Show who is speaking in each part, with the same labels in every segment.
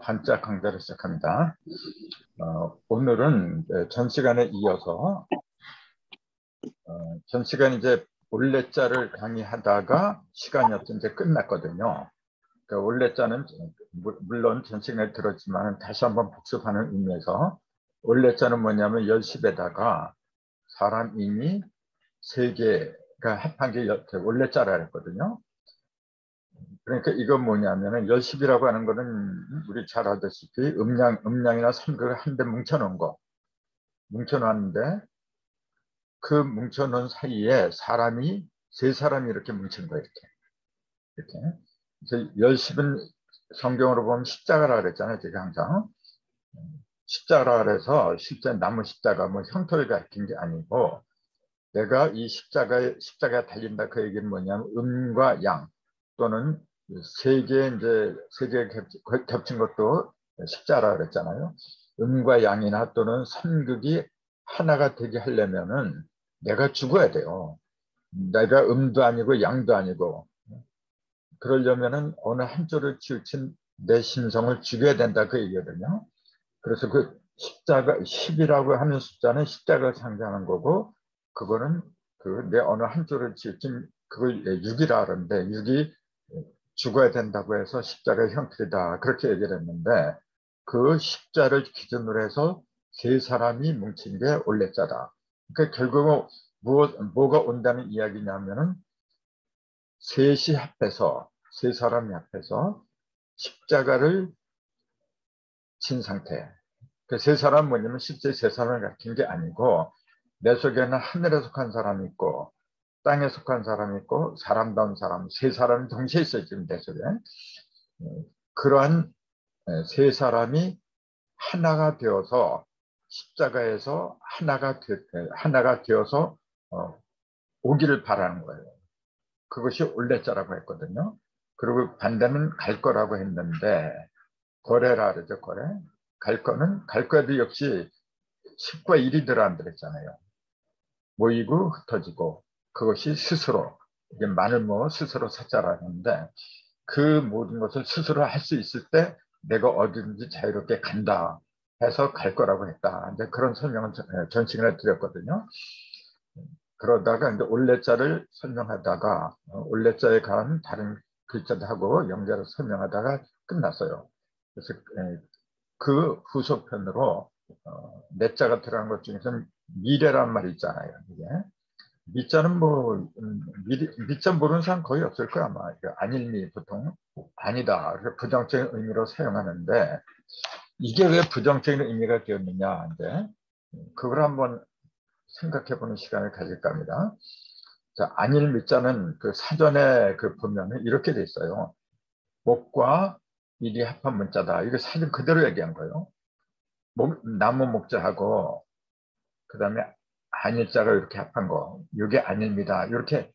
Speaker 1: 한자 강좌를 시작합니다. 오늘은 전 시간에 이어서 전 시간 이제 올레자를 강의하다가 시간이 없어 이제 끝났거든요. 그 올레자는 물론 전 시간에 들었지만 다시 한번 복습하는 의미에서 올레자는 뭐냐면 열십에다가 사람 이미 세 개가 합한 게 올레자라 했거든요. 그러니까 이건 뭐냐면은 열십이라고 하는 거는 우리 잘 알다시피 음량이나 삼극을 한데 뭉쳐놓은 거, 뭉쳐놨는데 그 뭉쳐놓은 사이에 사람이 세 사람이 이렇게 뭉친 거예요. 이렇게. 그래서 열십은 성경으로 보면 십자가라 그랬잖아요. 제가 항상 십자가라 그래서 실제 나무 십자가 뭐 형태를 가리킨 게 아니고 내가 이 십자가에 달린다 그 얘기는 뭐냐면 음과 양 또는 세 개 겹친 것도 십자라 그랬잖아요. 음과 양이나 또는 삼극이 하나가 되게 하려면은 내가 죽어야 돼요. 내가 음도 아니고 양도 아니고 그러려면은 어느 한쪽을 치우친 내 심성을 죽여야 된다 그 얘기거든요. 그래서 그 십자가 10이라고 하는 숫자는 십자가를 상징하는 거고 그거는 그 내 어느 한쪽을 치우친 그걸 6이라 그러는데 6이 죽어야 된다고 해서 십자가의 형태다 그렇게 얘기를 했는데 그 십자를 기준으로 해서 세 사람이 뭉친 게 올레자다. 그러니까 결국은 뭐가 온다는 이야기냐면은 셋이 합해서 세 사람이 합해서 십자가를 친 상태. 그 세 사람은 뭐냐면 실제 세 사람을 가진 게 아니고 내 속에는 하늘에 속한 사람이 있고 땅에 속한 사람이 있고 사람다운 사람 세 사람이 동시에 있어요. 지금 내 속에. 그러한 세 사람이 하나가 되어서 십자가에서 하나가 되어서 오기를 바라는 거예요. 그것이 올레자라고 했거든요. 그리고 반대는 갈 거라고 했는데 거래라 그러죠. 거래. 갈 거도 역시 10과 1이 들어간다 그랬잖아요. 모이고 흩어지고 그것이 스스로 이게 말을 뭐 스스로 사자라는데 그 모든 것을 스스로 할 수 있을 때 내가 어디든지 자유롭게 간다 해서 갈 거라고 했다. 이제 그런 설명을 전 시간에 드렸거든요. 그러다가 이제 올레자를 설명하다가 올레자에 관한 다른 글자도 하고 영자를 설명하다가 끝났어요. 그래서 그 후속편으로 내자가 들어간 것 중에서는 미래란 말이 있잖아요. 이게. 미자는 뭐 미자 모르는 사람 거의 없을 거야 아마. 안일미 보통 아니다 부정적인 의미로 사용하는데 이게 왜 부정적인 의미가 되었느냐 이제 그걸 한번 생각해보는 시간을 가질까 합니다. 자, 안일미자는 그 사전에 그 보면은 이렇게 돼 있어요. 목과 일이 합한 문자다. 이거 사전 그대로 얘기한 거예요. 나무 목자하고 그 다음에 한일자가 이렇게 합한 거, 이게 아닙니다. 이렇게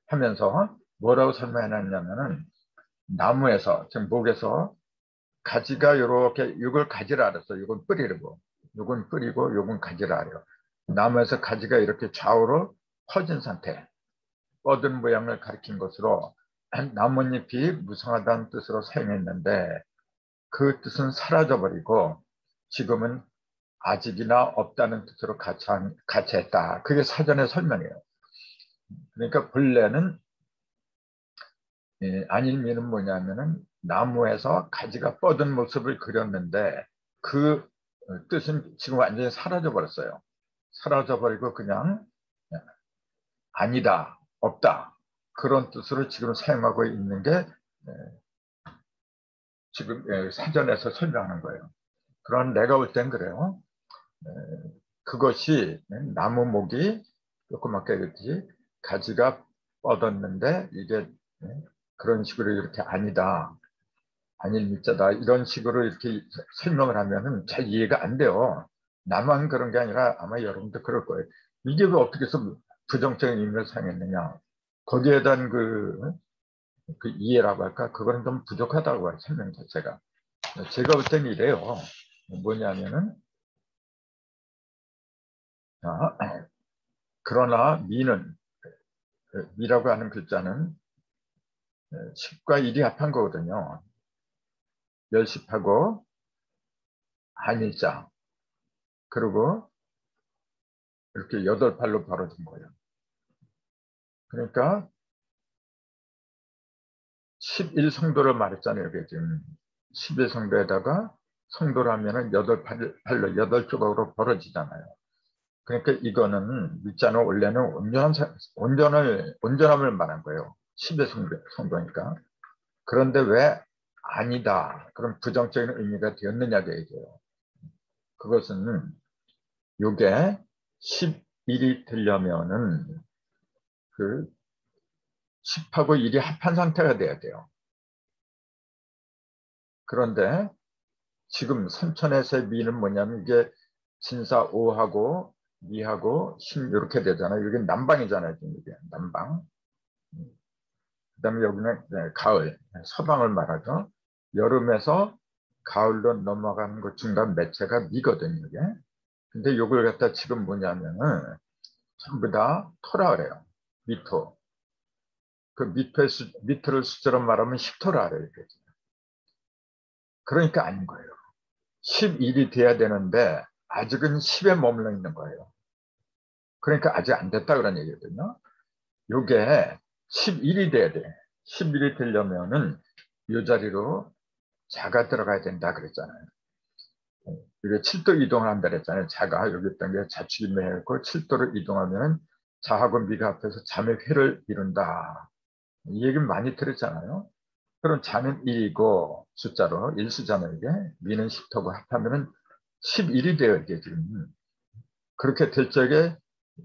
Speaker 1: 하면서 뭐라고 설명해놨냐면은 나무에서, 지금 목에서 가지가 이렇게 이걸 가지라 알았어. 이건 뿌리고, 이건 뿌리고, 이건 가지라 알아요. 나무에서 가지가 이렇게 좌우로 퍼진 상태, 뻗은 모양을 가리킨 것으로 나뭇잎이 무성하다는 뜻으로 사용했는데 그 뜻은 사라져버리고 지금은 아직이나 없다는 뜻으로 가치했다. 그게 사전의 설명이에요. 그러니까 본래는 안일미는 뭐냐면은 나무에서 가지가 뻗은 모습을 그렸는데 그 뜻은 지금 완전히 사라져 버렸어요. 사라져 버리고 그냥 아니다, 없다 그런 뜻으로 지금 사용하고 있는 게 지금 사전에서 설명하는 거예요. 그런 내가 볼 땐 그래요. 그것이 나무 목이 조그맣게 그랬지 가지가 뻗었는데 이게 그런 식으로 이렇게 아니다 아닐 밑자다 이런 식으로 이렇게 설명을 하면은 잘 이해가 안 돼요. 나만 그런 게 아니라 아마 여러분도 그럴 거예요. 이게 왜 어떻게 해서 부정적인 의미를 사용했느냐 거기에 대한 그 이해라고 할까 그거는 좀 부족하다고 해요. 설명 자체가. 제가 볼 때는 이래요. 뭐냐면은 그러나 미라고 하는 글자는 10과 1이 합한 거거든요. 열십하고 한일자 그리고 이렇게 8팔로 벌어진 거예요. 그러니까 11성도를 말했잖아요. 이게 지금 11성도에다가 성도를 하면은 8팔로 8조각으로 벌어지잖아요. 그러니까 이거는 밑자는 원래는 온전함을 말한 거예요. 11성도니까. 그런데 왜 아니다. 그런 부정적인 의미가 되었느냐고 얘기해요. 그것은 요게 11이 되려면은 그 10하고 1이 합한 상태가 돼야 돼요. 그런데 지금 선천에서의 미는 뭐냐면 이게 진사 5하고 미하고 10 이렇게 되잖아요. 이게 남방이잖아요. 지금 이게 남방. 그다음에 여기는 가을, 서방을 말하죠. 여름에서 가을로 넘어가는 것 중간 매체가 미거든요. 이게. 근데 이걸 갖다 지금 뭐냐면은 전부 다 토라 그래요. 미토. 그 미토를 숫자로 말하면 10토라 그래요. 그러니까 아닌 거예요. 11이 돼야 되는데 아직은 10에 머물러 있는 거예요. 그러니까 아직 안 됐다 그런 얘기거든요. 요게 11이 돼야 돼. 11이 되려면은 이 자리로 자가 들어가야 된다 그랬잖아요. 이게 7도 이동을 한다 그랬잖아요. 자가 여기 있던 게 자축이 매고 7도로 이동하면 자하고 미가 합해서 잠의 회를 이룬다. 이 얘기 많이 들었잖아요. 그럼 자는 1이고 숫자로 1수잖아요. 이게 미는 10토고 합하면 11이 돼요. 이게 지금. 그렇게 될 적에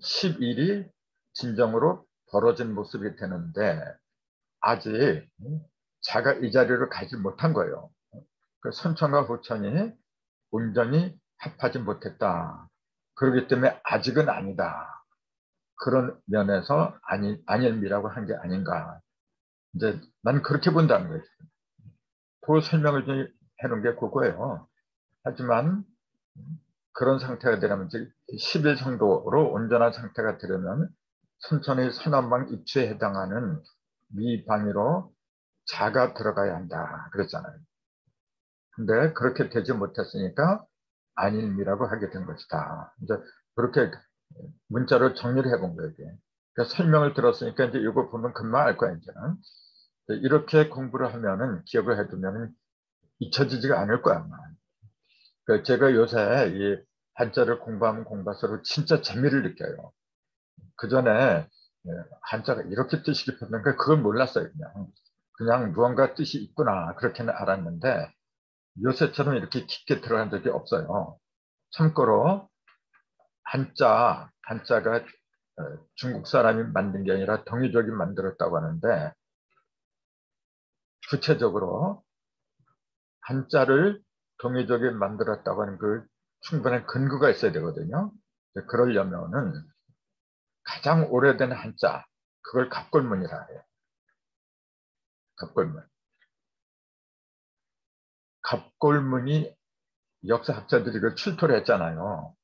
Speaker 1: 11이 진정으로 벌어진 모습이 되는데 아직 자가 이 자리를 가지 못한 거예요. 그 선천과 후천이 온전히 합하지 못했다. 그렇기 때문에 아직은 아니다. 그런 면에서 아닐미라고 한 게 아닌가. 이제 난 그렇게 본다는 거죠. 그 설명을 좀 해놓은 게 그거예요. 하지만 그런 상태가 되려면 즉 11성도로 온전한 상태가 되려면 선천의 선한방 입추에 해당하는 미방위로 자가 들어가야 한다. 그랬잖아요. 근데 그렇게 되지 못했으니까 아닐미라고 하게 된 것이다. 이제 그렇게 문자로 정리를 해본 거예요. 그러니까 설명을 들었으니까 이제 이거 보면 금방 알 거야, 이제는. 이렇게 공부를 하면은, 기억을 해두면은 잊혀지지가 않을 거야, 아마. 제가 요새 이 한자를 공부하면 공부할수록 진짜 재미를 느껴요. 그 전에 한자가 이렇게 뜻이 깊었는가 그걸 몰랐어요, 그냥. 그냥 무언가 뜻이 있구나, 그렇게는 알았는데, 요새처럼 이렇게 깊게 들어간 적이 없어요. 참고로, 한자가 중국 사람이 만든 게 아니라 동이족이 만들었다고 하는데 구체적으로 한자를 동이족이 만들었다고 하는 그 충분한 근거가 있어야 되거든요. 그러려면은 가장 오래된 한자 그걸 갑골문이라 해요. 갑골문. 갑골문이 역사학자들이 그 출토를 했잖아요.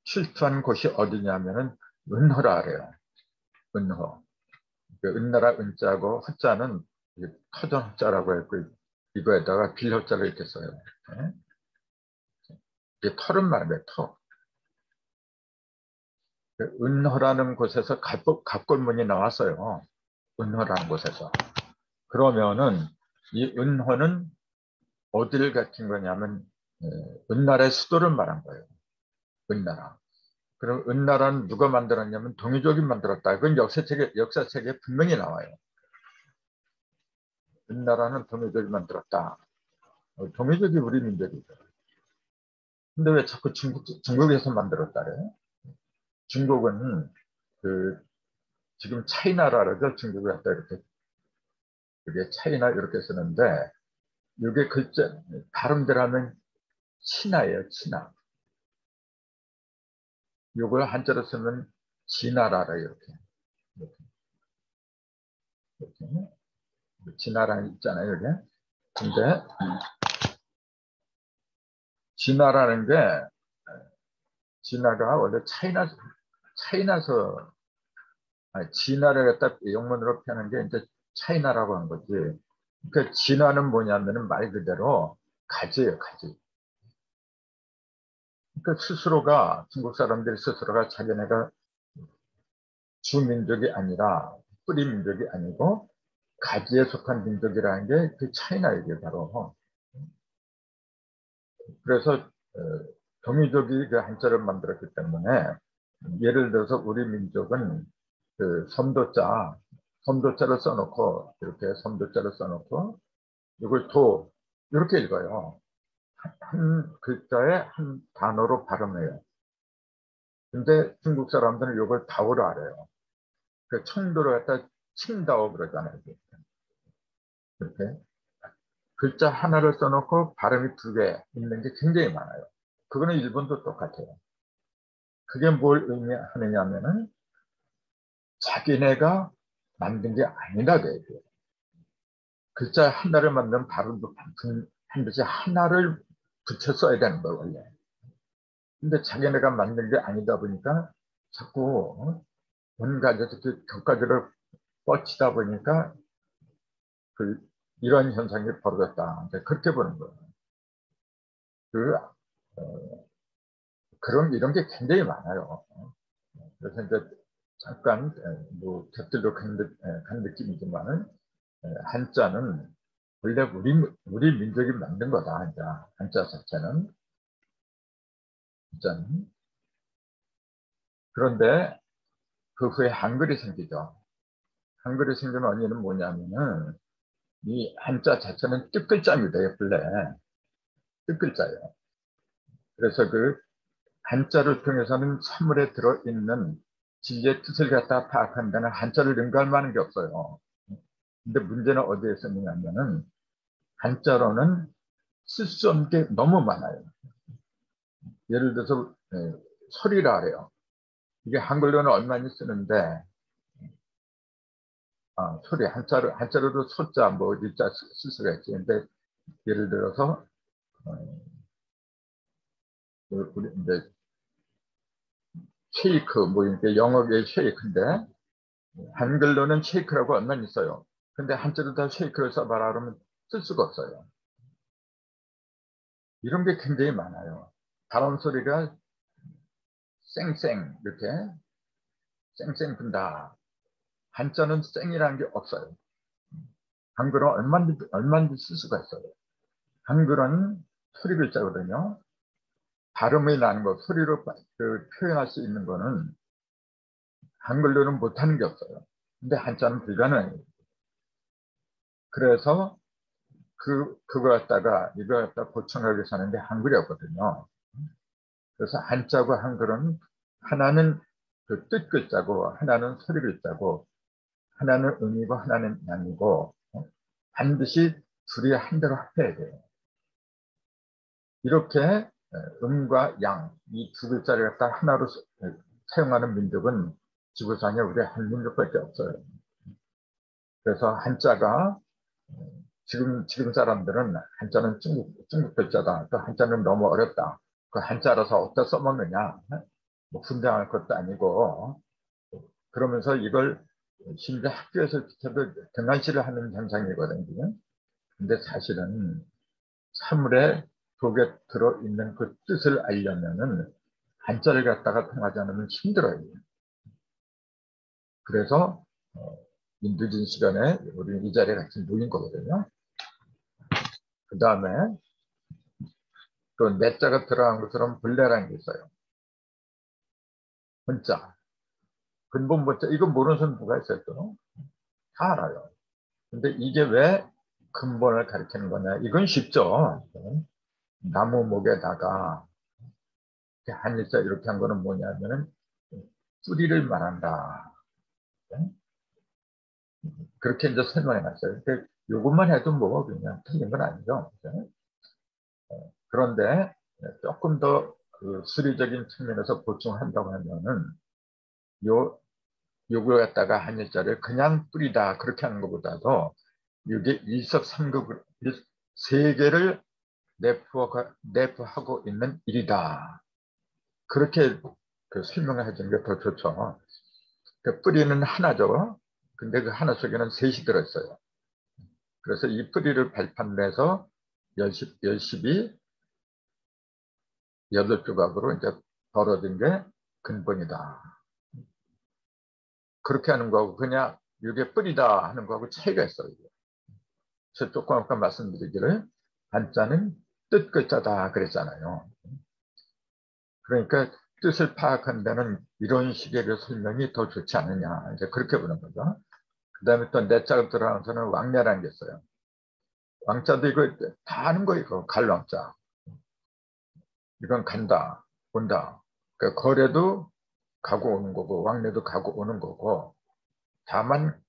Speaker 1: 출토한 곳이 어디냐면은 은호라 그래요. 은호. 그 은나라 은자고 허자는 터전 허자라고 했고 이거에다가 빌허자를 이렇게 써요. 네? 이게 털은 말이에요. 터. 은허라는 곳에서 갑골문이 나왔어요. 은허라는 곳에서. 그러면은 이 은허는 어디를 가진 거냐면 은나라의 수도를 말한 거예요. 은나라. 그럼 은나라는 누가 만들었냐면 동이족이 만들었다. 그건 역사책에 분명히 나와요. 은나라는 동이족이 만들었다. 동이족이 우리 민족이죠. 근데 왜 자꾸 중국에서 만들었다 그래요? 중국은 지금 차이나라 그러죠. 중국을 갖다 이렇게 그게 차이나 이렇게 쓰는데 이게 글자 발음대로 하면 친나예요. 친나. 이걸 한자로 쓰면 진나라라 이렇게. 이렇게. 진나라 있잖아요. 이게. 근데 진나라는 게 진나가 원래 차이나서 진화를 갖다 영문으로 표현한 게 이제 차이나라고 한 거지. 그러니까 진화는 뭐냐면은 말 그대로 가지예요, 가지. 그러니까 스스로가, 중국 사람들이 스스로가 자기네가 주민족이 아니라 뿌리 민족이 아니고 가지에 속한 민족이라는 게 그 차이나 이게 바로. 그래서 동이족이 그 한자를 만들었기 때문에 예를 들어서 우리 민족은 그 섬도자를 써놓고 이렇게 섬도자를 써놓고 이걸 도 이렇게 읽어요. 한 글자에 한 단어로 발음해요. 근데 중국 사람들은 이걸 다오로 알아요. 그 청도를 갖다 칭다오 그러잖아요. 이렇게 글자 하나를 써놓고 발음이 두 개 있는 게 굉장히 많아요. 그거는 일본도 똑같아요. 그게 뭘 의미하느냐면은 자기네가 만든 게 아니라 그 얘기예요. 글자 하나를 만든 발음도 반드시 하나를 붙여 써야 되는 거예요, 원래. 근데 자기네가 만든 게 아니다 보니까 자꾸 온갖 그 교과서를 뻗치다 보니까 그 이런 현상이 벌어졌다. 그렇게 보는 거예요. 그, 그런 이런 게 굉장히 많아요. 그래서 이제 잠깐 뭐 곁들여 간 느낌이지만은 한자는 원래 우리 민족이 만든 거다. 한자 자체는. 한자는. 그런데 그 후에 한글이 생기죠. 한글이 생긴 원인은 뭐냐면은 이 한자 자체는 뜻글자입니다. 원래 뜻글자예요. 그래서 그 한자를 통해서는 사물에 들어있는 진리의 뜻을 갖다 파악한 데는 한자를 능가할 만한 게 없어요. 근데 문제는 어디에 있느냐면은 한자로는 쓸 수 없는 게 너무 많아요. 예를 들어서 소리라 그래요. 이게 한글로는 얼마나 쓰는데 소리 한자로도 소자 뭐 일자 쓸 수가 있지. 근데 예를 들어서 우리 이제 쉐이크 뭐 이렇게 영어의 쉐이크인데 한글로는 쉐이크라고 얼마나 있어요. 근데 한자로 다 쉐이크를 써봐라 그러면 쓸 수가 없어요. 이런 게 굉장히 많아요. 발음 소리가 쌩쌩 이렇게 쌩쌩 분다. 한자는 쌩이라는 게 없어요. 한글은 얼마든지 쓸 수가 있어요. 한글은 소리 글자거든요. 발음이 나는 거, 소리로 표현할 수 있는 거는 한글로는 못하는 게 없어요. 근데 한자는 불가능해요. 그래서 그거 갖다가 이거 갖다 고청하게 사는데 한글이 없거든요. 그래서 한자와 한글은 하나는 그 뜻 글자고 하나는 소리 글자고 하나는 음이고 하나는 양이고 반드시 둘이 한 대로 합해야 돼요. 이렇게 음과 양 이 두 글자를 갖다 하나로 사용하는 민족은 지구상에 우리 한 민족밖에 없어요. 그래서 한자가 지금 사람들은 한자는 중국 글자다. 또 한자는 너무 어렵다. 그 한자라서 어디다 써먹느냐. 뭐 분장할 것도 아니고 그러면서 이걸 심지어 학교에서부터도 등한시를 하는 현상이거든요. 근데 사실은 사물에 속에 들어있는 그 뜻을 알려면은 한자를 갖다가 통하지 않으면 힘들어요. 그래서 늦은 시간에 우리 이 자리에 같이 모인 거거든요. 그 다음에 또 내자가 들어간 것처럼 본래라는 게 있어요. 본자, 근본 본자. 이거 모르는 사람 누가 있어요? 또? 다 알아요. 근데 이게 왜 근본을 가리키는 거냐? 이건 쉽죠. 나무 목에다가 한일자 이렇게 한 거는 뭐냐면은 뿌리를 말한다. 그렇게 이제 설명해 놨어요. 근데 요것만 해도 뭐 그냥 틀린 건 아니죠. 그런데 조금 더그 수리적인 측면에서 보충한다고 하면은 요걸 갖다가 한일자를 그냥 뿌리다 그렇게 하는 것보다도 이게 일석삼극 세 개를 내포하고 있는 일이다. 그렇게 그 설명을 해주는 게 더 좋죠. 그 뿌리는 하나죠. 근데 그 하나 속에는 셋이 들어있어요. 그래서 이 뿌리를 발판내서 열십이 8조각으로 이제 벌어진 게 근본이다. 그렇게 하는 거하고 그냥 이게 뿌리다 하는 거하고 차이가 있어요. 저 조금 아까 말씀드리기를 한자는 뜻 글자다 그랬잖아요. 그러니까 뜻을 파악한 데는 이런 식의 그 설명이 더 좋지 않느냐 이제 그렇게 보는 거죠. 그 다음에 또 내자가 들어가서는 왕래라는 게 있어요. 왕자도 이거 다 하는 거예요. 이거 갈왕자. 이건 간다, 온다. 그러니까 거래도 가고 오는 거고 왕래도 가고 오는 거고 다만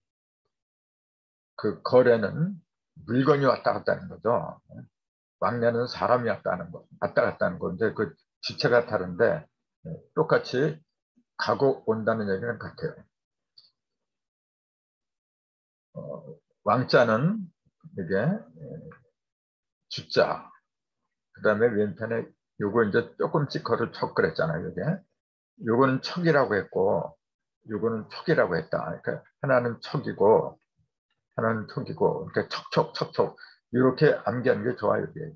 Speaker 1: 그 거래는 물건이 왔다 갔다 하는 거죠. 왕래는 사람이 왔다 갔다 하는 건데 그 주체가 다른데 똑같이 가고 온다는 얘기는 같아요. 왕자는 이게 주자, 그 다음에 왼편에 요거 이제 조금씩 걸을 척 그랬잖아요. 이게 요거는 척이라고 했고 요거는 촉이라고 했다. 그러니까 하나는 척이고 하나는 촉이고 그러니까 척 이렇게 암기하는 게 좋아요. 이게.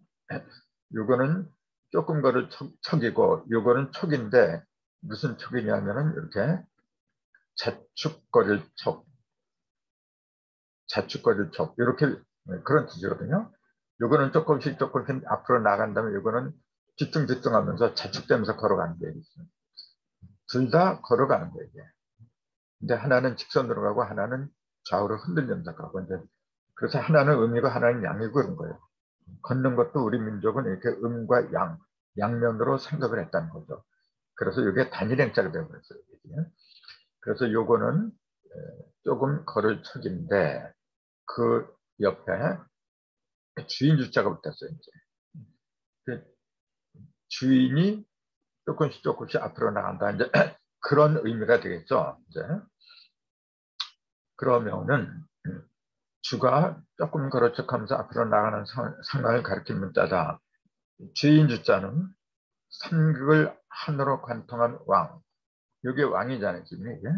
Speaker 1: 요거는 조금 걸을 척이고 요거는 촉인데 무슨 촉이냐면은 이렇게 자축거릴 척 이렇게 그런 뜻이거든요. 요거는 조금씩 앞으로 나간 다음에 요거는 뒤뚱뒤뚱하면서 자축되면서 걸어가는 게 있어요. 둘 다 걸어가는 거예요. 이게. 근데 하나는 직선으로 가고 하나는 좌우로 흔들면서 가고 이제 그래서 하나는 음이고 하나는 양이고 그런 거예요. 걷는 것도 우리 민족은 이렇게 음과 양면으로 생각을 했다는 거죠. 그래서 이게 단일행자가 되어버렸어요. 그래서 요거는 조금 걸을 척인데 그 옆에 주인 주자가 붙었어요. 이제 그 주인이 조금씩 앞으로 나간다. 이제 그런 의미가 되겠죠. 이제 그러면은 주가 조금 걸어 척하면서 앞으로 나가는 상황을 가리키는 문자다. 주인 주자는 삼극을 하나로 관통한 왕. 이게 왕이잖아요. 지금 이게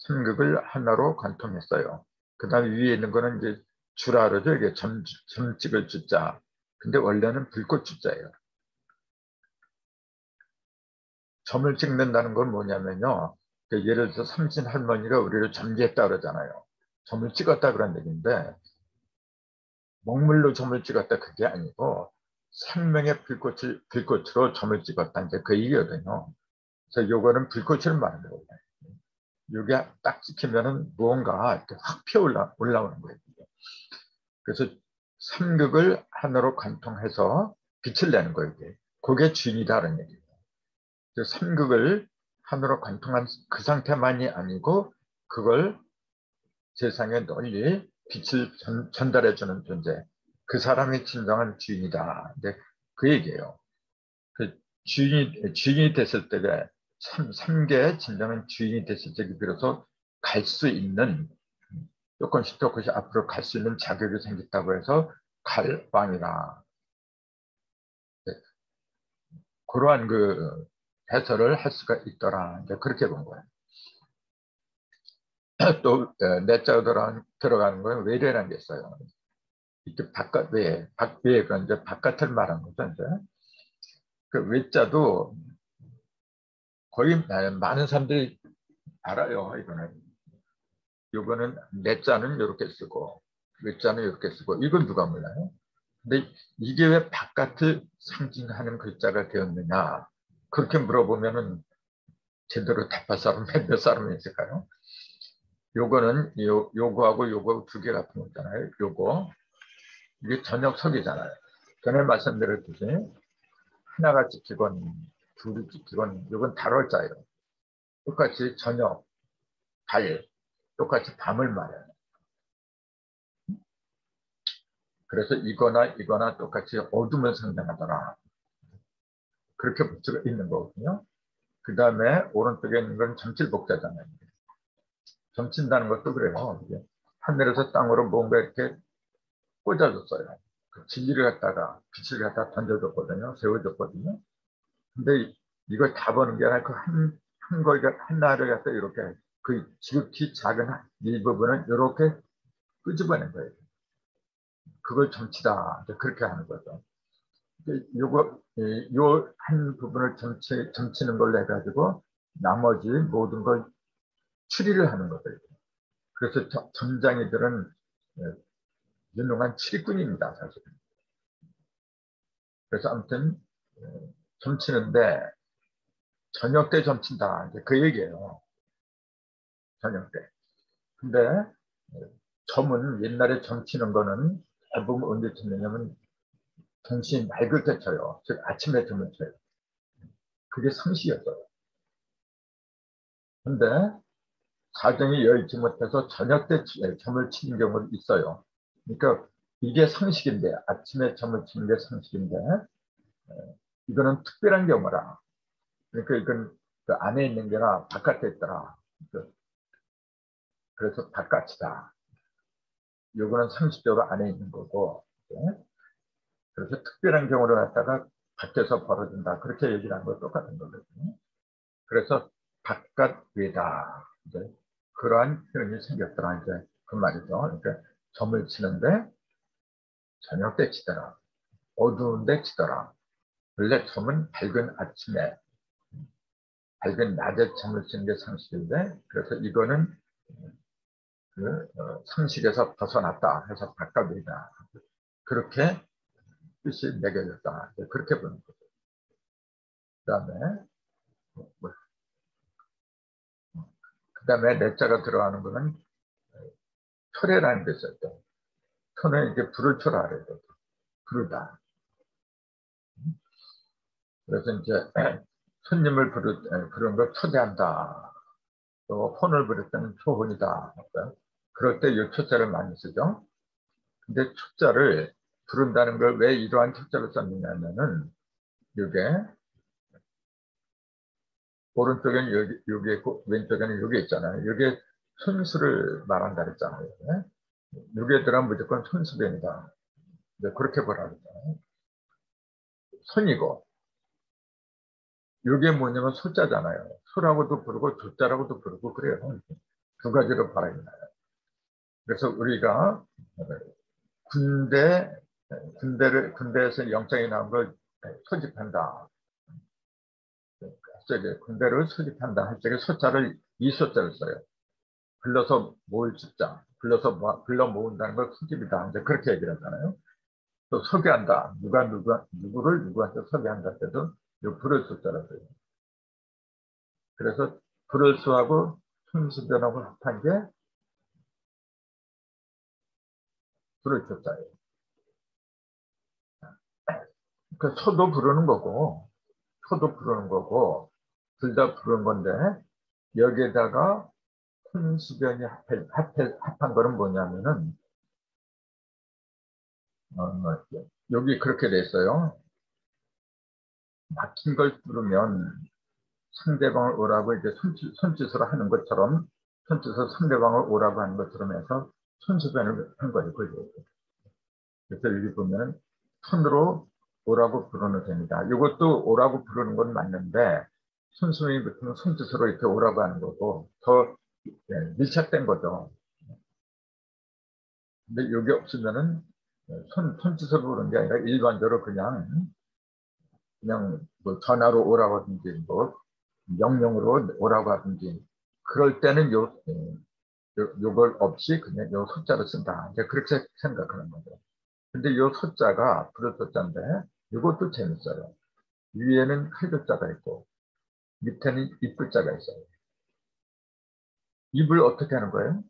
Speaker 1: 삼극을 하나로 관통했어요. 그 다음에 위에 있는 거는 이제 주라 그러죠. 이게 점찍을 주자. 근데 원래는 불꽃 주자예요. 점을 찍는다는 건 뭐냐면요. 예를 들어서 삼신 할머니가 우리를 점지했다 그러잖아요. 점을 찍었다 그런 얘기인데 먹물로 점을 찍었다 그게 아니고 생명의 불꽃으로 점을 찍었다 이제 그 얘기거든요. 그래서 요거는 불꽃을 말하는 거예요. 요게 딱 찍히면은 무언가 이렇게 확 피어 올라오는 거예요. 그래서 삼극을 하나로 관통해서 빛을 내는 거예요. 그게 주인이다라는 얘기예요. 삼극을 하나로 관통한 그 상태만이 아니고 그걸 세상에 널리 빛을 전달해주는 존재. 그 사람이 진정한 주인이다. 근데 그 얘기예요. 그 주인이 됐을 때가 삼계의 진정한 주인이 됐을 때 비로소 갈 수 있는 조금씩 앞으로 갈 수 있는 자격이 생겼다고 해서 갈왕이라 그러한 그 해설을 할 수가 있더라. 이제 그렇게 본 거예요. 또 내자가 들어가는 건 외래라는 게 있어요. 이렇게 외에 그런 이제 바깥을 말한 거죠. 이제 그 외자도 거의 많은 사람들이 알아요. 이거는 내자는 이렇게 쓰고 외자는 이렇게 쓰고 이건 누가 몰라요? 근데 이게 왜 바깥을 상징하는 글자가 되었느냐 그렇게 물어보면은 제대로 답할 사람 몇 사람이 있을까요? 요거는 요거하고 요거 두 개 같은 거잖아요. 요거 이게 저녁석이잖아요. 전에 말씀드렸듯이 하나가 찍히건 둘이 찍히건 이건 달월자예요. 똑같이 저녁, 달, 똑같이 밤을 말해요. 그래서 이거나 똑같이 어둠을 상징하더라. 그렇게 볼 수가 있는 거거든요. 그 다음에 오른쪽에 있는 건 점칠복자잖아요. 점친다는 것도 그래요. 하늘에서 땅으로 뭔가 이렇게 꽂아줬어요. 그 진리를 갖다가 빛을 갖다 던져줬거든요. 세워줬거든요. 근데 이걸 다 보는 게 아니라 한 거가 하나를 갖다 이렇게 그 지극히 작은 일부분을 이렇게 끄집어낸 거예요. 그걸 점치다. 이제 그렇게 하는 거죠. 요거, 요 한 부분을 점치는 걸로 해가지고 나머지 모든 걸 추리를 하는 거죠. 그래서 점장이들은 유능한 추리꾼입니다, 사실은. 그래서 아무튼 점치는데 저녁 때 점친다. 이제 그 얘기예요. 저녁 때. 근데 점은 옛날에 점치는 거는 대부분 언제 치느냐면 정신이 맑을 때 쳐요. 즉 아침에 점을 쳐요. 그게 상식이었어요. 근데 사정이 여의치 못해서 저녁 때 점을 치는 경우도 있어요. 그러니까 이게 상식인데 아침에 점을 치는 게 상식인데 이거는 특별한 경우라. 그러니까 이건 그 안에 있는 게나 바깥에 있더라. 그래서 바깥이다. 이거는 상식적으로 안에 있는 거고. 그래서 특별한 경우를 갖다가 밖에서 벌어진다. 그렇게 얘기를 하는 거 똑같은 거거든요. 그래서 바깥 외다. 이제 그러한 표현이 생겼더라. 이제 그 말이죠. 그러니까 점을 치는데 저녁 때 치더라. 어두운데 치더라. 원래 점은 밝은 아침에, 밝은 낮에 점을 치는 게 상식인데, 그래서 이거는 상식에서 벗어났다 해서 바깥 외다. 그렇게 뜻이 매겨졌다. 그렇게 보는 거죠. 그 다음에 그다음에 내자가 들어가는 거는 철회라는 게 있었죠. 철은 이게 불을 철하래. 부르다. 그래서 이제 손님을 부른 걸 초대한다. 또 혼을 부를 때는 초혼이다. 그럴 때 이 초자를 많이 쓰죠. 근데 초자를 부른다는 걸 왜 이러한 초자를 썼느냐면은 이게 오른쪽에는 여기 있고 왼쪽에는 여기 있잖아요. 이게 손수를 말한다 그랬잖아요. 여기에 들어가면 무조건 손수변이다. 그렇게 보라 그랬잖아요. 손이고 이게 뭐냐면 소자잖아요. 소라고도 부르고 조자라고도 부르고 그래요. 두 가지로 발음이 나요. 그래서 우리가 군대에서 영장이 나온 걸 소집한다. 갑자기 군대를 소집한다 할 적에 소자를 이 소자를 써요. 불러서 모을 숫자, 불러 모은다는 걸 소집이다. 이제 그렇게 얘기를 하잖아요. 또 소개한다. 누구를 누구한테 소개한다 때도 이 불을 숫자를 써요. 그래서 불을 수하고 순수변하고 합한 게 불을 숫자예요. 그 소도 부르는 거고, 소도 부르는 거고, 둘 다 부르는 건데, 여기에다가 혼수변이 합한 거는 뭐냐면은, 여기 그렇게 돼 있어요. 막힌 걸 부르면 상대방을 오라고 이제 손짓으로 하는 것처럼, 손짓으로 상대방을 오라고 하는 것처럼 해서 손수변을 한 거예요. 그죠? 그래서 여기 보면 손으로 오라고 부르는 됩니다. 이것도 오라고 부르는 건 맞는데 손수명이 붙으면 손짓으로 이렇게 오라고 하는 거고 더 밀착된 거죠. 근데 여기 없으면은 손짓으로 부르는 게 아니라 일반적으로 그냥 뭐 전화로 오라고 하든지 뭐 명령으로 오라고 하든지 그럴 때는 요걸 없이 그냥 요 숫자를 쓴다. 이제 그렇게 생각하는 거죠. 근데 요 숫자가 부를 숫자인데 이것도 재밌어요. 위에는 칼글자가 있고 밑에는 입글자가 있어요. 입을 어떻게 하는 거예요?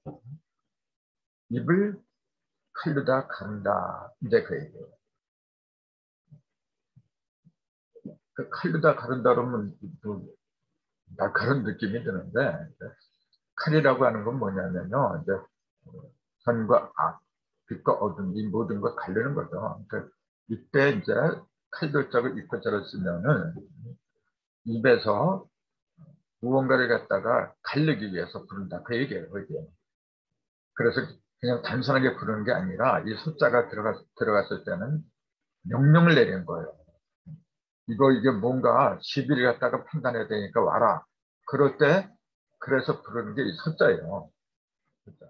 Speaker 1: 입을 칼르다 가른다. 이제 그 얘기예요. 그 칼르다 가른다 그러면 날카로운 느낌이 드는데 칼이라고 하는 건 뭐냐면요. 이제 선과 악, 빛과 어둠 이 모든 걸 가르는 거죠. 그러니까 이때 이제 칼글자고 입글자를 쓰면은 입에서 무언가를 갖다가 가르기 위해서 부른다. 그 얘기예요. 그게. 그래서 그냥 단순하게 부르는 게 아니라 이 숫자가 들어갔을 때는 명령을 내리는 거예요. 이게 뭔가 시비를 갖다가 판단해야 되니까 와라. 그럴 때 그래서 부르는 게 이 숫자예요. 숫자.